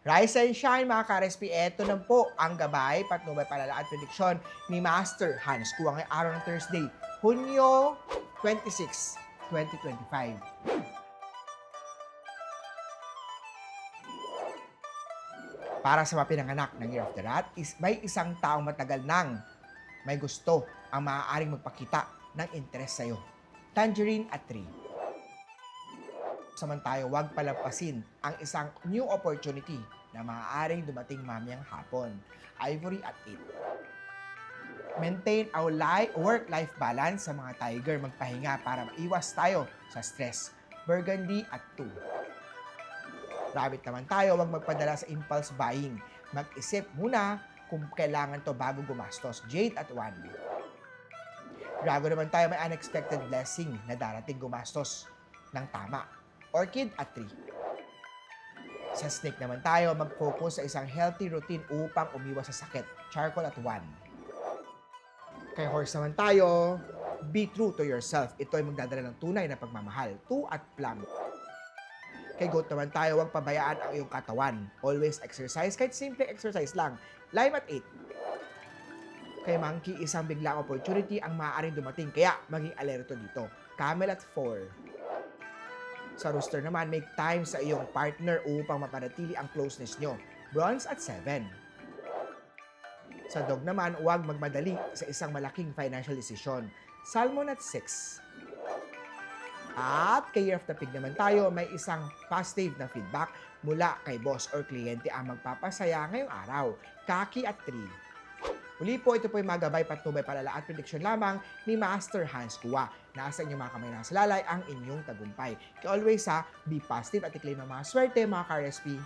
Rise and shine mga ka-RSP, eto na po ang gabay, patnubay, palala at prediksyon ni Master Hans Kua ngayong araw ng Thursday, Hunyo 26, 2025. Para sa mga pinanganak ng Year of the Rat, may isang taong matagal nang may gusto ang maaaring magpakita ng interes sa'yo. Tangerine at Tree. Samantayo, huwag palampasin ang isang new opportunity na maaaring dumating mamayang hapon. Ivory at 8. Maintain a work-life balance sa mga tiger. Magpahinga para maiwas tayo sa stress. Burgundy at 2. Rabbit naman tayo, huwag magpadala sa impulse buying. Mag-isip muna kung kailangan to bago gumastos. Jade at 1. Dragon naman tayo, may unexpected blessing na darating, gumastos ng tama. Orchid at 3. Sa snake naman tayo, mag-focus sa isang healthy routine upang umiwas sa sakit. Charcoal at 1. Kay horse naman tayo, be true to yourself. Ito ay magdadala ng tunay na pagmamahal. 2 at plum. Kay goat naman tayo, huwag pabayaan ang iyong katawan. Always exercise, kahit simple exercise lang. Lime at 8. Kay monkey, isang biglang opportunity ang maaaring dumating, kaya maging alerto dito. Camel at 4. Sa rooster naman, make time sa iyong partner upang mapanatili ang closeness nyo. Bronze at 7. Sa dog naman, huwag magmadali sa isang malaking financial decision. Salmon at 6. At kay Year of the Pig naman tayo, may isang positive na feedback mula kay boss or kliyente ang magpapasaya ngayong araw. Kaki at 3. Uli po, ito po yung magabay, patnubay, palala at prediksyon lamang ni Master Hans Kua. Nasa inyong mga kamay, nasa lalay ang inyong tagumpay. Kaya always be positive at i-claim ang mga swerte mga ka-RSP.